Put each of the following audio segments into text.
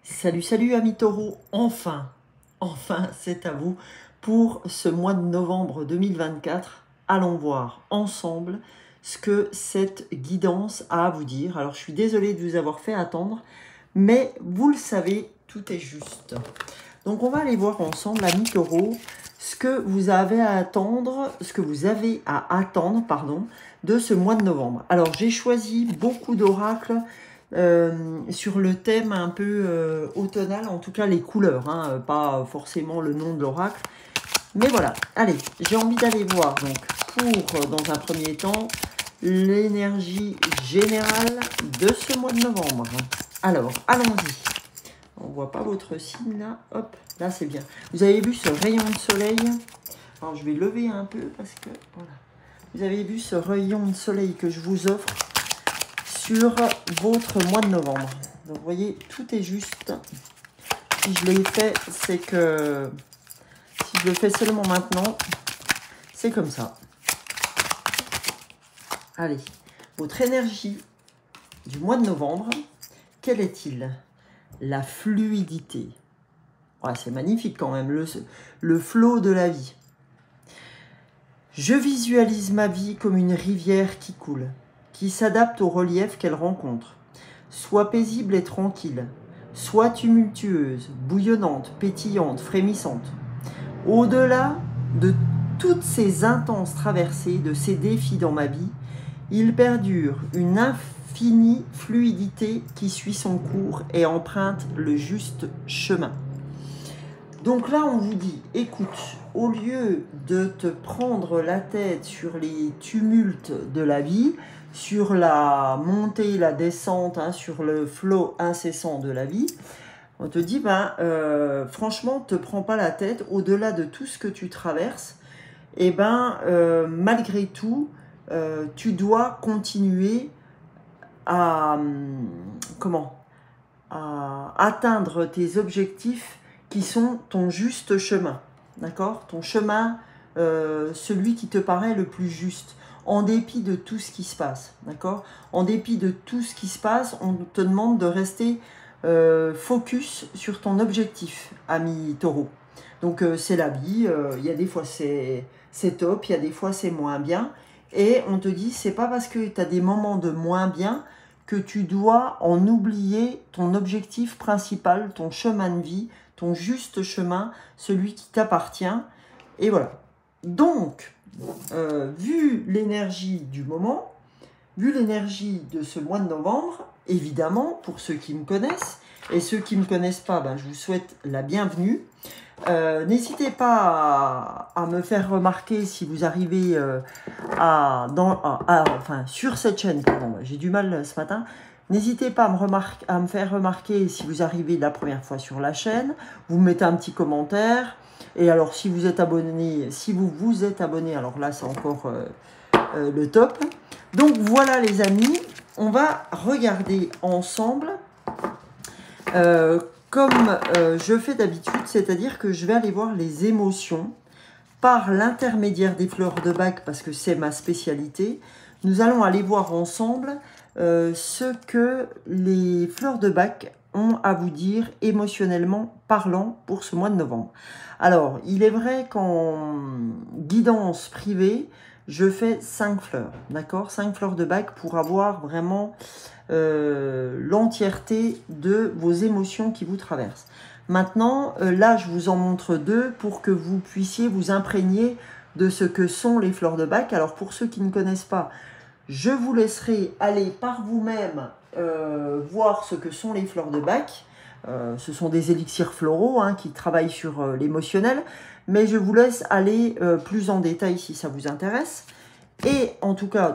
Salut, salut amis taureaux, enfin, c'est à vous pour ce mois de novembre 2024. Allons voir ensemble ce que cette guidance a à vous dire. Alors je suis désolée de vous avoir fait attendre, mais vous le savez, tout est juste. Donc on va aller voir ensemble amis taureaux ce que vous avez à attendre, de ce mois de novembre. Alors j'ai choisi beaucoup d'oracles sur le thème un peu automnal, en tout cas les couleurs, hein, pas forcément le nom de l'oracle. Mais voilà, allez, j'ai envie d'aller voir donc pour, dans un premier temps, l'énergie générale de ce mois de novembre. Alors, allons-y. On ne voit pas votre signe là, hop, là c'est bien. Vous avez vu ce rayon de soleil? Alors je vais lever un peu parce que, voilà. Vous avez vu ce rayon de soleil que je vous offre sur votre mois de novembre. Donc vous voyez, tout est juste. Si je l'ai fait, c'est que si je le fais seulement maintenant, c'est comme ça. Allez, votre énergie du mois de novembre, quel est-il? La fluidité. Ouais, c'est magnifique quand même, le flot de la vie. Je visualise ma vie comme une rivière qui coule, qui s'adapte au relief qu'elle rencontre. Soit paisible et tranquille, soit tumultueuse, bouillonnante, pétillante, frémissante. Au-delà de toutes ces intenses traversées, de ces défis dans ma vie, il perdure une infinie fluidité qui suit son cours et emprunte le juste chemin. Donc là, on vous dit, écoute, au lieu de te prendre la tête sur les tumultes de la vie, sur la montée, la descente, hein, sur le flot incessant de la vie, on te dit, franchement, ne te prends pas la tête, au-delà de tout ce que tu traverses, et malgré tout, tu dois continuer à, à atteindre tes objectifs qui sont ton juste chemin, d'accord? Ton chemin, celui qui te paraît le plus juste, en dépit de tout ce qui se passe, d'accord? En dépit de tout ce qui se passe, on te demande de rester focus sur ton objectif, ami taureau. Donc c'est la vie, il y a des fois c'est top, il y a des fois c'est moins bien, et on te dit c'est pas parce que tu as des moments de moins bien que tu dois en oublier ton objectif principal, ton chemin de vie, ton juste chemin, celui qui t'appartient. Et voilà. Donc, vu l'énergie du moment, vu l'énergie de ce mois de novembre, évidemment, pour ceux qui me connaissent, et ceux qui ne me connaissent pas, je vous souhaite la bienvenue. N'hésitez pas à me faire remarquer si vous arrivez sur cette chaîne, pardon, j'ai du mal ce matin. N'hésitez pas à me faire remarquer si vous arrivez la première fois sur la chaîne. Vous mettez un petit commentaire. Et alors, si vous êtes abonné, alors là, c'est encore le top. Donc, voilà les amis, on va regarder ensemble comme je fais d'habitude, c'est-à-dire que je vais aller voir les émotions par l'intermédiaire des fleurs de bac, parce que c'est ma spécialité. Nous allons aller voir ensemble ce que les fleurs de bac ont à vous dire émotionnellement parlant pour ce mois de novembre. Alors, il est vrai qu'en guidance privée, je fais 5 fleurs, d'accord? 5 fleurs de bac pour avoir vraiment l'entièreté de vos émotions qui vous traversent. Maintenant, là, je vous en montre 2 pour que vous puissiez vous imprégner de ce que sont les fleurs de bac. Alors, pour ceux qui ne connaissent pas, je vous laisserai aller par vous-même voir ce que sont les fleurs de bac. Ce sont des élixirs floraux qui travaillent sur l'émotionnel, mais je vous laisse aller plus en détail si ça vous intéresse. Et en tout cas,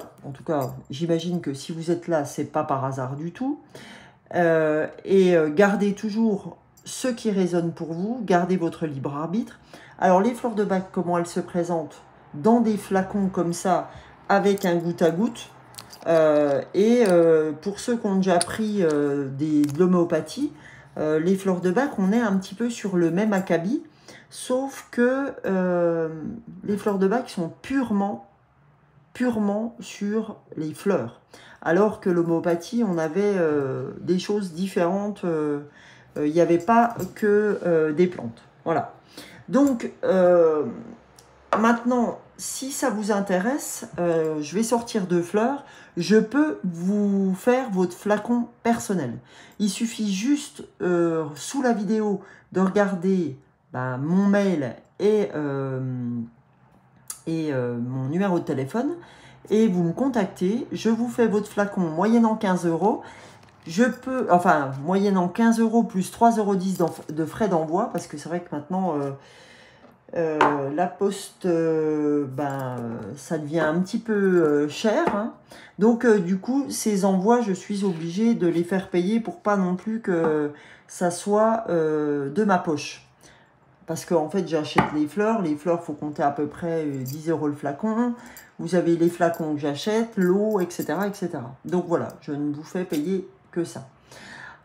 j'imagine que si vous êtes là, c'est pas par hasard du tout. Gardez toujours ce qui résonne pour vous, gardez votre libre arbitre. Alors les fleurs de bac, comment elles se présentent? Dans des flacons comme ça, avec un goutte à goutte. Pour ceux qui ont déjà pris de l'homéopathie, les fleurs de bac, on est un petit peu sur le même acabit, sauf que les fleurs de bac sont purement sur les fleurs, alors que l'homéopathie, on avait des choses différentes il n'y avait pas que des plantes. Voilà. Donc, maintenant, si ça vous intéresse, je vais sortir 2 fleurs. Je peux vous faire votre flacon personnel. Il suffit juste, sous la vidéo, de regarder mon mail et mon numéro de téléphone. Et vous me contactez. Je vous fais votre flacon moyennant 15 €. Je peux, enfin, moyennant 15 € plus 3,10 € de frais d'envoi. Parce que c'est vrai que maintenant... la poste, ça devient un petit peu cher. Hein. Donc, du coup, ces envois, je suis obligée de les faire payer pour pas non plus que ça soit de ma poche. Parce qu'en fait, j'achète les fleurs. Les fleurs, il faut compter à peu près 10 € le flacon. Vous avez les flacons que j'achète, l'eau, etc., etc. Donc, voilà, je ne vous fais payer que ça.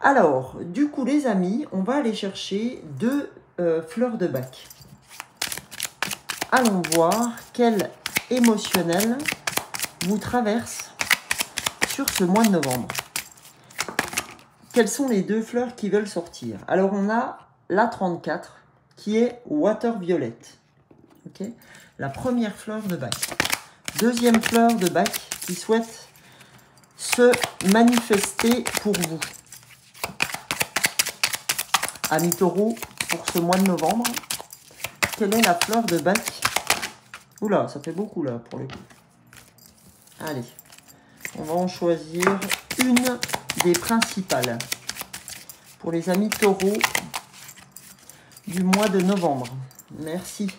Alors, du coup, les amis, on va aller chercher 2 fleurs de bac. Allons voir quel émotionnel vous traverse sur ce mois de novembre. Quelles sont les 2 fleurs qui veulent sortir? Alors, on a la 34 qui est Water Violet. Okay, la première fleur de bac. Deuxième fleur de bac qui souhaite se manifester pour vous. Amis taureaux, pour ce mois de novembre, quelle est la fleur de bac? Oula, ça fait beaucoup là pour le coup. Allez, on va en choisir une des principales pour les amis taureaux du mois de novembre. Merci.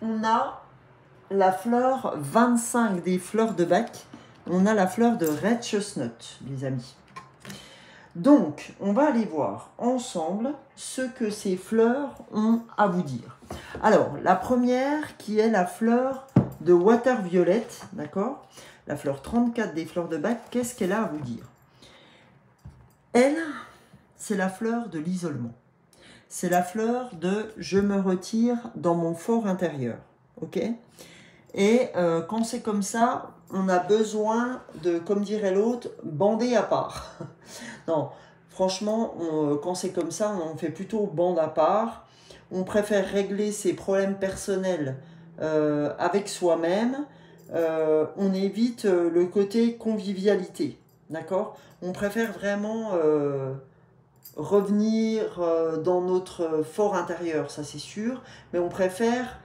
On a la fleur 25 des fleurs de bac. On a la fleur de Red Chestnut, les amis. Donc, on va aller voir ensemble ce que ces fleurs ont à vous dire. Alors, la première qui est la fleur de Water Violet, d'accord? La fleur 34 des fleurs de bac, qu'est-ce qu'elle a à vous dire? Elle, c'est la fleur de l'isolement. C'est la fleur de « je me retire dans mon fort intérieur ». Ok? Et quand c'est comme ça, on a besoin de, comme dirait l'autre, bander à part. Non, franchement, quand c'est comme ça, on fait plutôt bande à part. On préfère régler ses problèmes personnels avec soi-même. On évite le côté convivialité. D'accord? On préfère vraiment revenir dans notre fort intérieur, ça c'est sûr. Mais on préfère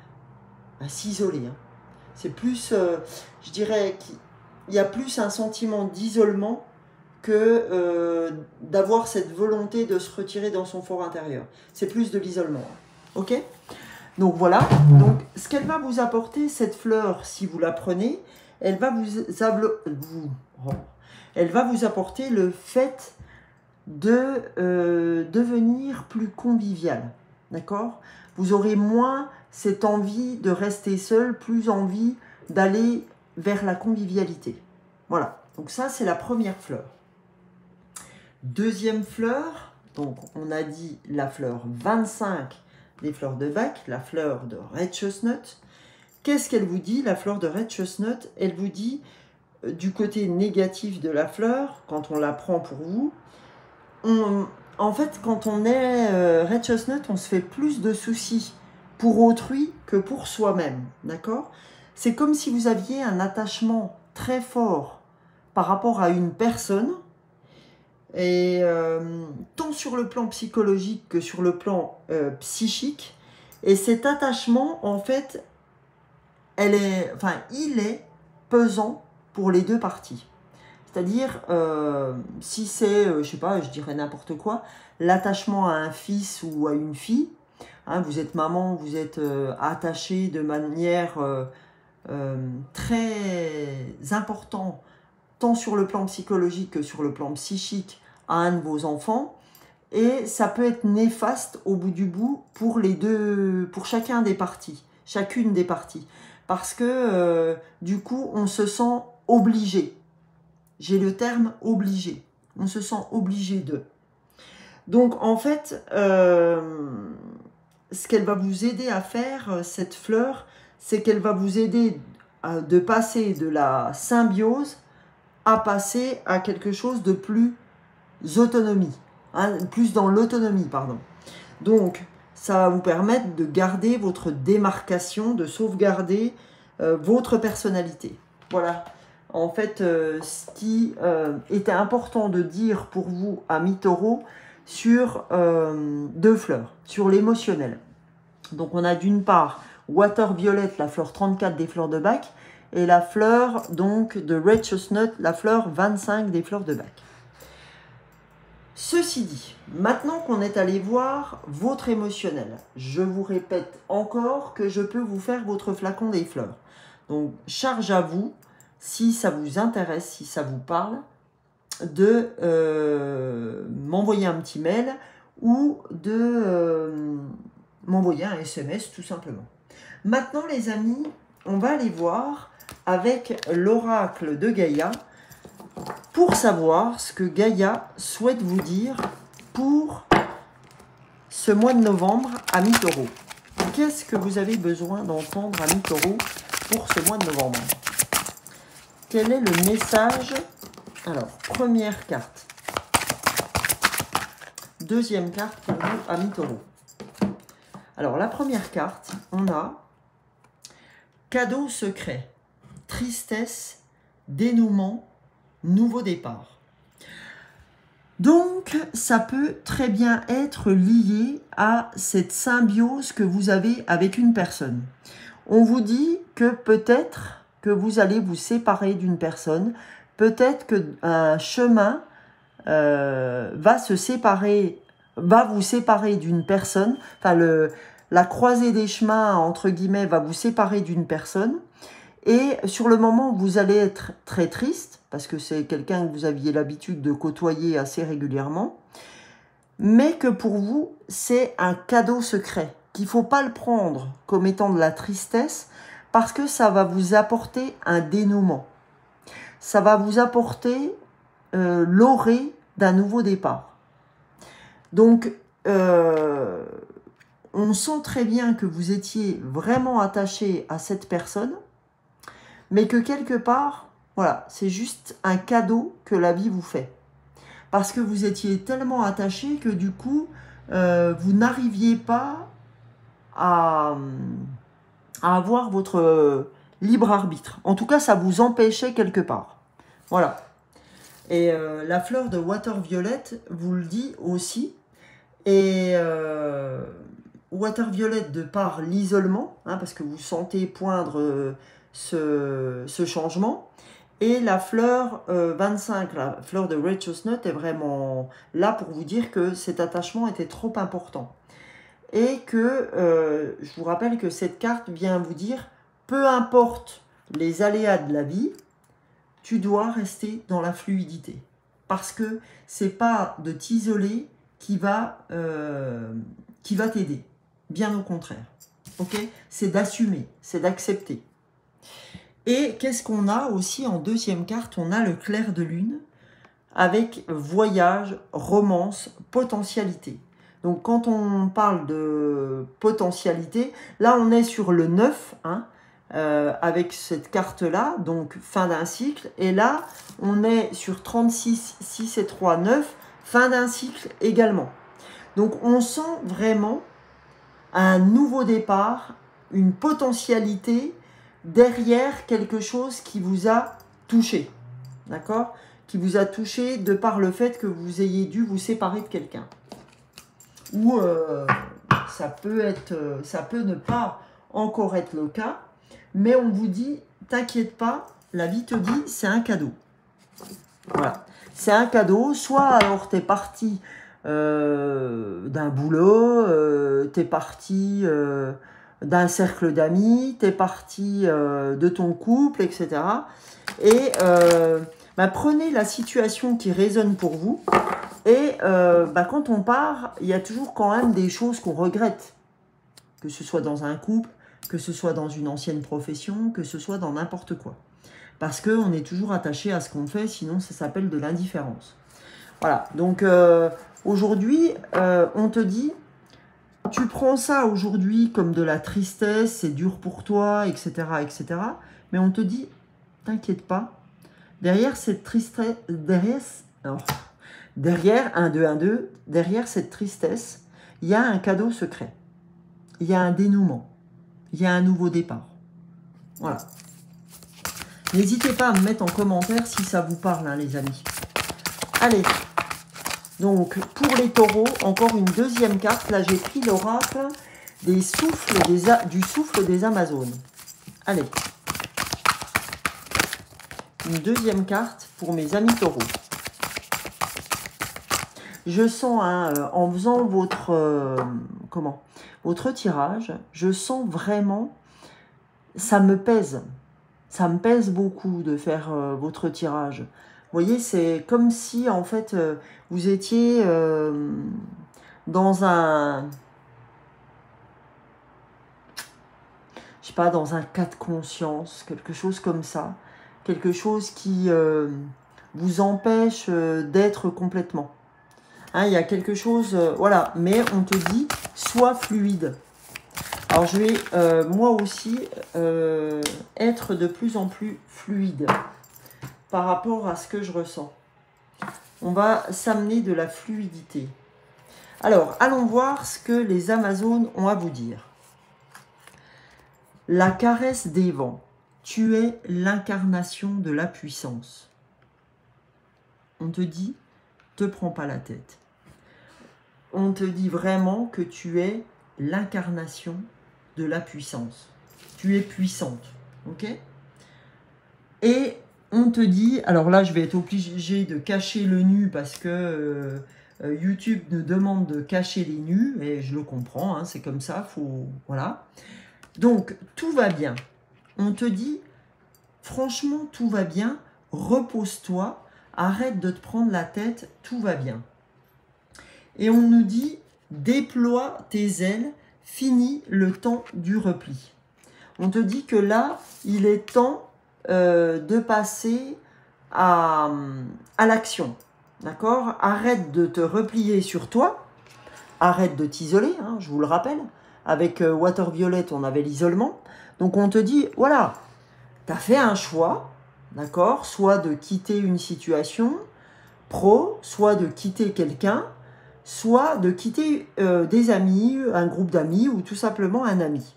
s'isoler. Hein. C'est plus, je dirais qu'il y a plus un sentiment d'isolement que d'avoir cette volonté de se retirer dans son fort intérieur. C'est plus de l'isolement. Ok? Donc voilà. Donc ce qu'elle va vous apporter, cette fleur, si vous la prenez, elle va elle va vous apporter le fait de devenir plus convivial. D'accord? Vous aurez moins cette envie de rester seul, plus envie d'aller vers la convivialité. Voilà. Donc ça, c'est la première fleur. Deuxième fleur, donc on a dit la fleur 25 des fleurs de bac, la fleur de Red Chestnut. Qu'est-ce qu'elle vous dit, la fleur de Red Chestnut? Elle vous dit, du côté négatif de la fleur, quand on la prend pour vous, en fait, quand on est Red Chestnut, on se fait plus de soucis pour autrui que pour soi-même, d'accord? C'est comme si vous aviez un attachement très fort par rapport à une personne, et tant sur le plan psychologique que sur le plan psychique. Et cet attachement, en fait, il est pesant pour les 2 parties. C'est-à-dire, si c'est, je sais pas, je dirais n'importe quoi, l'attachement à un fils ou à une fille, hein, vous êtes maman, vous êtes attaché de manière très importante, tant sur le plan psychologique que sur le plan psychique, à un de vos enfants, et ça peut être néfaste au bout du bout pour chacune des parties, parce que du coup, on se sent obligé. J'ai le terme obligé. On se sent obligé de. Donc, en fait, ce qu'elle va vous aider à faire, cette fleur, c'est qu'elle va vous aider de passer de la symbiose à passer à quelque chose de plus autonomies, hein, plus dans l'autonomie, pardon. Donc, ça va vous permettre de garder votre démarcation, de sauvegarder votre personnalité. Voilà, en fait, ce qui était important de dire pour vous, amis taureaux, sur deux fleurs, sur l'émotionnel. Donc, on a d'une part Water Violet, la fleur 34 des fleurs de Bach, et la fleur donc de Red Chestnut, la fleur 25 des fleurs de Bach. Ceci dit, maintenant qu'on est allé voir votre émotionnel, je vous répète encore que je peux vous faire votre flacon des fleurs. Donc, charge à vous, si ça vous intéresse, si ça vous parle, de m'envoyer un petit mail ou de m'envoyer un SMS tout simplement. Maintenant, les amis, on va aller voir avec l'oracle de Gaïa pour savoir ce que Gaïa souhaite vous dire pour ce mois de novembre, amis taureaux. Qu'est-ce que vous avez besoin d'entendre, amis taureaux, pour ce mois de novembre? Quel est le message? Alors, première carte. Deuxième carte pour vous, amis taureaux. Alors, la première carte, on a cadeau secret, tristesse, dénouement, nouveau départ. Donc, ça peut très bien être lié à cette symbiose que vous avez avec une personne. On vous dit que peut-être que vous allez vous séparer d'une personne, peut-être qu'un chemin va vous séparer d'une personne, enfin la croisée des chemins, entre guillemets, va vous séparer d'une personne. Et sur le moment, vous allez être très triste, parce que c'est quelqu'un que vous aviez l'habitude de côtoyer assez régulièrement, mais que pour vous, c'est un cadeau secret, qu'il ne faut pas le prendre comme étant de la tristesse, parce que ça va vous apporter un dénouement. Ça va vous apporter l'orée d'un nouveau départ. Donc, on sent très bien que vous étiez vraiment attaché à cette personne, mais que quelque part, voilà, c'est juste un cadeau que la vie vous fait. Parce que vous étiez tellement attaché que du coup, vous n'arriviez pas à avoir votre libre arbitre. En tout cas, ça vous empêchait quelque part. Voilà. Et la fleur de Water Violet vous le dit aussi. Et Water Violet, de par l'isolement, hein, parce que vous sentez poindre ce changement. Et la fleur 25, la fleur de Red Chestnut, est vraiment là pour vous dire que cet attachement était trop important. Et que, je vous rappelle que cette carte vient vous dire, peu importe les aléas de la vie, tu dois rester dans la fluidité. Parce que c'est pas de t'isoler qui va t'aider. Bien au contraire. Ok? C'est d'assumer, c'est d'accepter. Et qu'est-ce qu'on a aussi en deuxième carte? On a le clair de lune avec voyage, romance, potentialité. Donc quand on parle de potentialité, là on est sur le 9, hein, avec cette carte-là, donc fin d'un cycle. Et là, on est sur 36, 6 et 3, 9, fin d'un cycle également. Donc on sent vraiment un nouveau départ, une potentialité derrière quelque chose qui vous a touché, d'accord? Qui vous a touché de par le fait que vous ayez dû vous séparer de quelqu'un. Ou ça peut ne pas encore être le cas, mais on vous dit, t'inquiète pas, la vie te dit, c'est un cadeau. Voilà, c'est un cadeau, soit alors t'es parti d'un boulot, t'es parti d'un cercle d'amis, t'es parti de ton couple, etc. Et prenez la situation qui résonne pour vous. Et quand on part, il y a toujours quand même des choses qu'on regrette. Que ce soit dans un couple, que ce soit dans une ancienne profession, que ce soit dans n'importe quoi. Parce qu'on est toujours attaché à ce qu'on fait, sinon ça s'appelle de l'indifférence. Voilà, donc aujourd'hui, on te dit, tu prends ça aujourd'hui comme de la tristesse, c'est dur pour toi, etc., etc. Mais on te dit, t'inquiète pas, derrière cette tristesse, Derrière, 1, 2, 1, 2, derrière cette tristesse, il y a un cadeau secret. Il y a un dénouement. Il y a un nouveau départ. Voilà. N'hésitez pas à me mettre en commentaire si ça vous parle, hein, les amis. Allez. Donc, pour les taureaux, encore une deuxième carte. Là, j'ai pris l'oracle du souffle des Amazones. Allez. Une deuxième carte pour mes amis taureaux. Je sens, hein, en faisant votre tirage, je sens vraiment, ça me pèse. Ça me pèse beaucoup de faire votre tirage. Vous voyez, c'est comme si, en fait, vous étiez dans un... Je sais pas, dans un cas de conscience, quelque chose comme ça. Quelque chose qui vous empêche d'être complètement. Hein, il y a quelque chose, voilà, mais on te dit, sois fluide. Alors, je vais, moi aussi, être de plus en plus fluide par rapport à ce que je ressens. On va s'amener de la fluidité. Alors, allons voir ce que les Amazones ont à vous dire. La caresse des vents. Tu es l'incarnation de la puissance. On te dit, te prends pas la tête. On te dit vraiment que tu es l'incarnation de la puissance. Tu es puissante, ok? Et on te dit, alors là je vais être obligée de cacher le nu parce que YouTube nous demande de cacher les nus, et je le comprends, hein, c'est comme ça, faut, voilà. Donc tout va bien. On te dit, franchement tout va bien, repose-toi, arrête de te prendre la tête, tout va bien. Et on nous dit, déploie tes ailes, finis le temps du repli. On te dit que là, il est temps de passer à l'action. D'accord? Arrête de te replier sur toi, arrête de t'isoler, hein, je vous le rappelle. Avec Water Violet, on avait l'isolement. Donc on te dit, voilà, tu as fait un choix, d'accord? Soit de quitter une situation pro, soit de quitter quelqu'un, soit de quitter des amis, un groupe d'amis ou tout simplement un ami.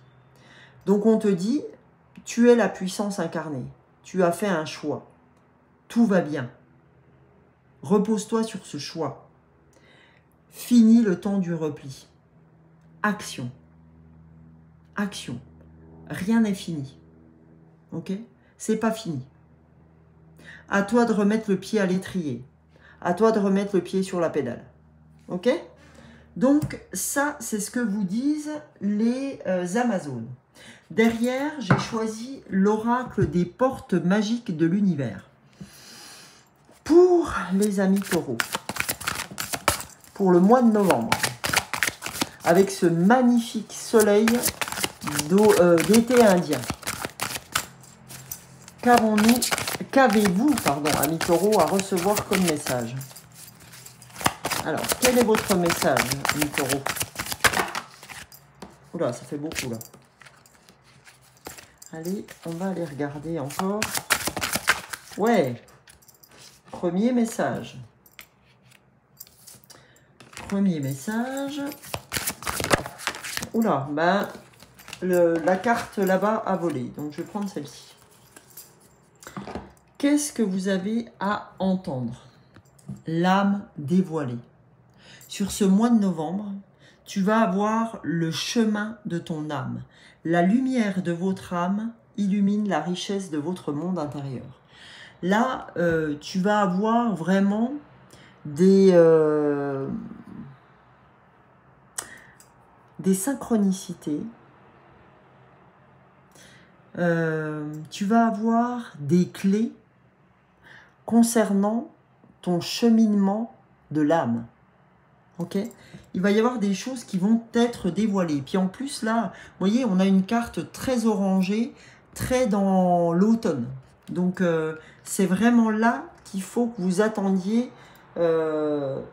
Donc on te dit, tu es la puissance incarnée, tu as fait un choix, tout va bien. Repose-toi sur ce choix. Finis le temps du repli. Action. Action. Rien n'est fini. Ok? C'est pas fini. À toi de remettre le pied à l'étrier. À toi de remettre le pied sur la pédale. Ok? Donc, ça, c'est ce que vous disent les Amazones. Derrière, j'ai choisi l'oracle des portes magiques de l'univers. Pour les amis taureaux, pour le mois de novembre, avec ce magnifique soleil d'été indien. Qu'avez-vous, amis taureaux, à recevoir comme message? Alors, quel est votre message, amis taureaux? Oula, ça fait beaucoup, là. Allez, on va aller regarder encore. Ouais. Premier message. Premier message. Oula, ben, la carte là-bas a volé. Donc, je vais prendre celle-ci. Qu'est-ce que vous avez à entendre? L'âme dévoilée. Sur ce mois de novembre, tu vas avoir le chemin de ton âme. La lumière de votre âme illumine la richesse de votre monde intérieur. Là, tu vas avoir vraiment des synchronicités. Tu vas avoir des clés concernant ton cheminement de l'âme. Ok? Il va y avoir des choses qui vont être dévoilées. Puis en plus, là, vous voyez, on a une carte très orangée, très dans l'automne. Donc, c'est vraiment là qu'il faut que vous attendiez comme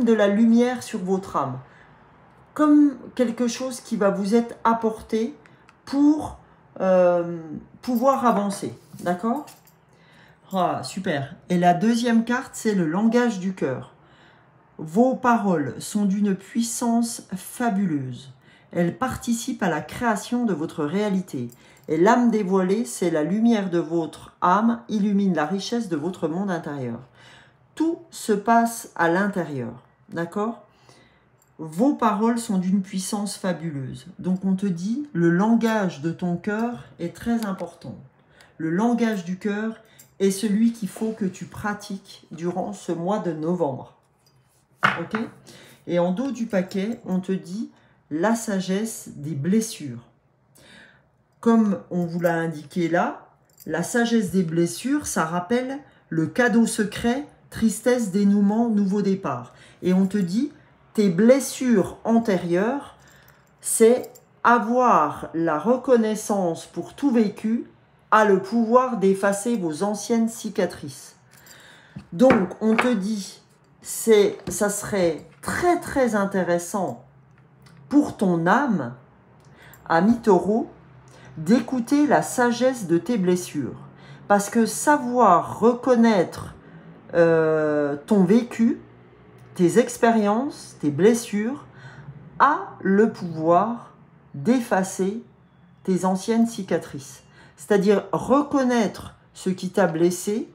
de la lumière sur votre âme. Comme quelque chose qui va vous être apporté pour pouvoir avancer. D'accord? Ah, super. Et la deuxième carte, c'est le langage du cœur. Vos paroles sont d'une puissance fabuleuse. Elles participent à la création de votre réalité. Et l'âme dévoilée, c'est la lumière de votre âme, illumine la richesse de votre monde intérieur. Tout se passe à l'intérieur. D'accord ? Vos paroles sont d'une puissance fabuleuse. Donc on te dit, le langage de ton cœur est très important. Le langage du cœur est celui qu'il faut que tu pratiques durant ce mois de novembre. Ok ? Et en dos du paquet, on te dit la sagesse des blessures. Comme on vous l'a indiqué là, la sagesse des blessures, ça rappelle le cadeau secret, tristesse, dénouement, nouveau départ. Et on te dit, tes blessures antérieures, c'est avoir la reconnaissance pour tout vécu, a le pouvoir d'effacer vos anciennes cicatrices. Donc, on te dit, ça serait très très intéressant pour ton âme, ami taureau, d'écouter la sagesse de tes blessures. Parce que savoir reconnaître ton vécu, tes expériences, tes blessures, a le pouvoir d'effacer tes anciennes cicatrices. C'est-à-dire reconnaître ce qui t'a blessé,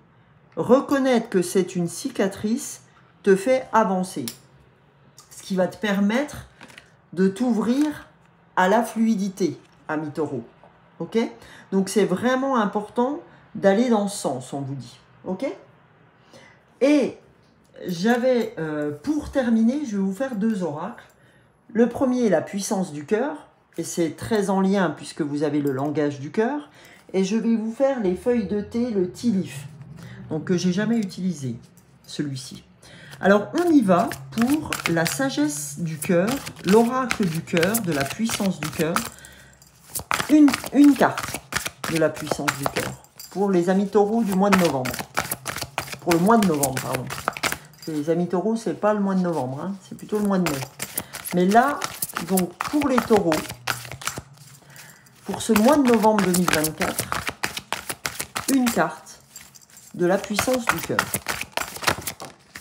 reconnaître que c'est une cicatrice, te fait avancer. Ce qui va te permettre de t'ouvrir à la fluidité, ami taureau. Ok ? Donc c'est vraiment important d'aller dans ce sens, on vous dit. Ok ? Et j'avais, pour terminer, je vais vous faire 2 oracles. Le premier est la puissance du cœur, et c'est très en lien puisque vous avez le langage du cœur. Et je vais vous faire les feuilles de thé, le tea leaf, donc que j'ai jamais utilisé, celui-ci. Alors on y va pour la sagesse du cœur, l'oracle du cœur, de la puissance du cœur. Une carte de la puissance du cœur pour les amis taureaux du mois de novembre. Pour le mois de novembre, pardon. Parce que les amis taureaux, c'est pas le mois de novembre, hein, c'est plutôt le mois de mai. Mais là, donc pour les taureaux, pour ce mois de novembre 2024, une carte de la puissance du cœur.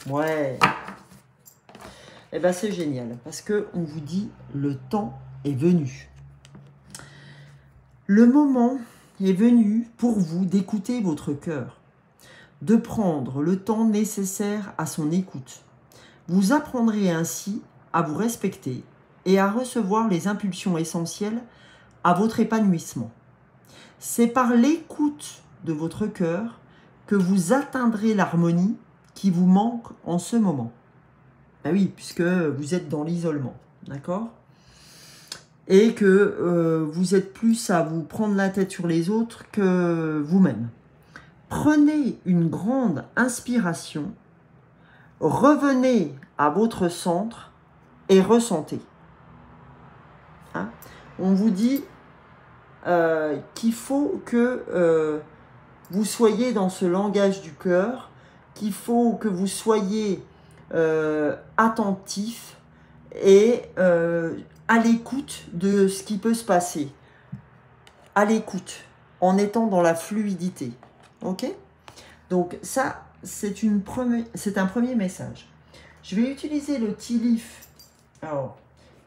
Ouais. Eh bien, c'est génial, parce qu'on vous dit, le temps est venu. Le moment est venu pour vous d'écouter votre cœur, de prendre le temps nécessaire à son écoute. Vous apprendrez ainsi à vous respecter et à recevoir les impulsions essentielles à votre épanouissement. C'est par l'écoute de votre cœur que vous atteindrez l'harmonie qui vous manque en ce moment. Ben oui, puisque vous êtes dans l'isolement, d'accord ? Et que vous êtes plus à vous prendre la tête sur les autres que vous-même. Prenez une grande inspiration, revenez à votre centre et ressentez. Hein ? On vous dit qu'il faut que vous soyez dans ce langage du cœur, qu'il faut que vous soyez attentif et à l'écoute de ce qui peut se passer. À l'écoute, en étant dans la fluidité. Ok ? Donc ça, c'est un premier message. Je vais utiliser le tea leaf. Alors,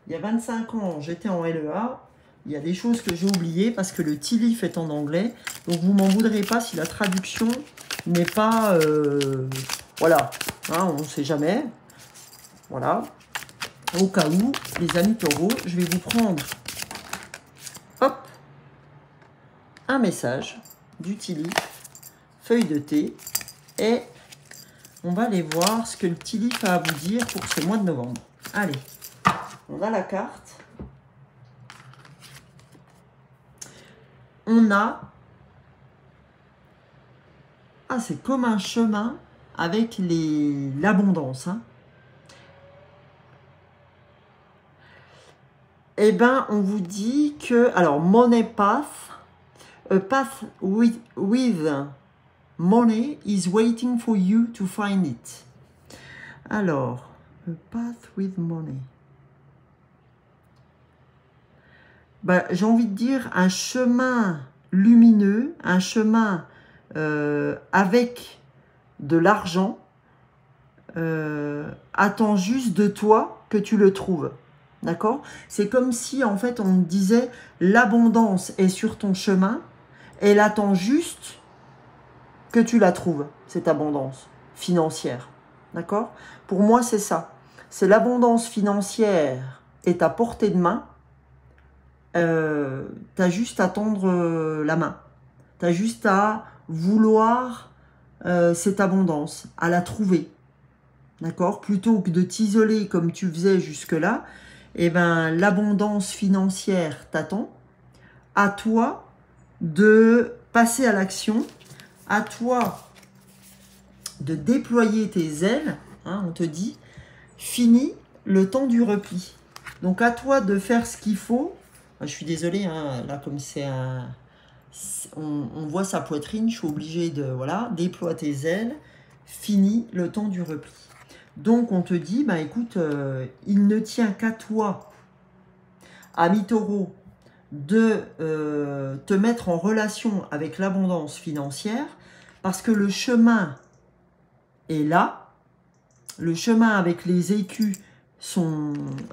il y a 25 ans, j'étais en LEA. Il y a des choses que j'ai oubliées parce que le tea leaf est en anglais. Donc, vous m'en voudrez pas si la traduction n'est pas... voilà, hein, on ne sait jamais. Voilà. Au cas où, les amis taureaux, je vais vous prendre hop, un message du tea leaf, feuille de thé, et on va aller voir ce que le tea leaf a à vous dire pour ce mois de novembre. Allez, on a la carte. On a... Ah, c'est comme un chemin avec l'abondance. Hein. Eh bien, on vous dit que... Alors, money path, a path with money is waiting for you to find it. Alors, a path with money. Ben, j'ai envie de dire un chemin lumineux, un chemin avec de l'argent attend juste de toi que tu le trouves. D'accord? C'est comme si, en fait, on disait, l'abondance est sur ton chemin, elle attend juste que tu la trouves, cette abondance financière. D'accord? Pour moi, c'est ça. C'est l'abondance financière est à portée de main. Tu as juste à tendre la main. Tu as juste à vouloir cette abondance, à la trouver. D'accord? Plutôt que de t'isoler comme tu faisais jusque-là, eh ben, l'abondance financière t'attend. À toi de passer à l'action. À toi de déployer tes ailes. Hein, on te dit, fini le temps du repli. Donc, à toi de faire ce qu'il faut. Je suis désolée, hein, là, comme c'est un... On voit sa poitrine, je suis obligée de... Voilà, déploie tes ailes. Fini le temps du repli. Donc, on te dit, bah, écoute, il ne tient qu'à toi, ami Taureau, de te mettre en relation avec l'abondance financière parce que le chemin est là. Le chemin avec les écus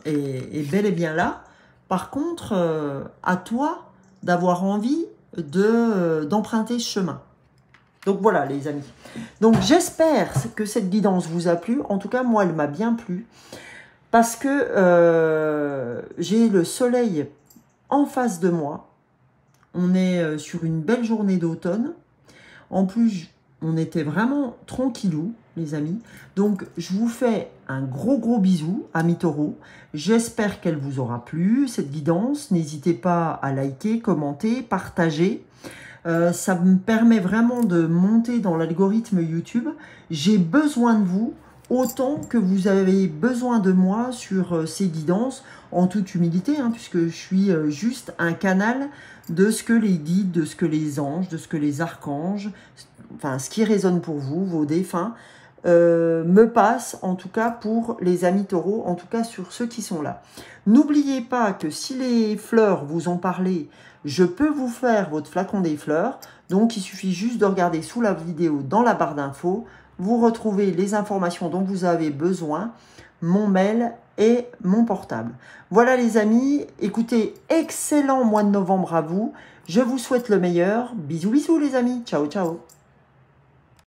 est bel et bien là. Par contre, à toi d'avoir envie d'emprunter ce chemin. Donc voilà les amis. Donc j'espère que cette guidance vous a plu. En tout cas, moi, elle m'a bien plu. Parce que j'ai le soleil en face de moi. On est sur une belle journée d'automne. En plus, on était vraiment tranquillou, les amis. Donc, je vous fais un gros bisou, amis taureaux. J'espère qu'elle vous aura plu, cette guidance. N'hésitez pas à liker, commenter, partager. Ça me permet vraiment de monter dans l'algorithme YouTube. J'ai besoin de vous autant que vous avez besoin de moi sur ces guidances, en toute humilité, hein, puisque je suis juste un canal de ce que les guides, de ce que les anges, de ce que les archanges, enfin ce qui résonne pour vous, vos défunts, me passent, en tout cas pour les amis taureaux, en tout cas sur ceux qui sont là. N'oubliez pas que si les fleurs vous ont parlé, je peux vous faire votre flacon des fleurs. Donc, il suffit juste de regarder sous la vidéo dans la barre d'infos. Vous retrouvez les informations dont vous avez besoin, mon mail et mon portable. Voilà les amis, écoutez, excellent mois de novembre à vous. Je vous souhaite le meilleur. Bisous, bisous les amis. Ciao, ciao.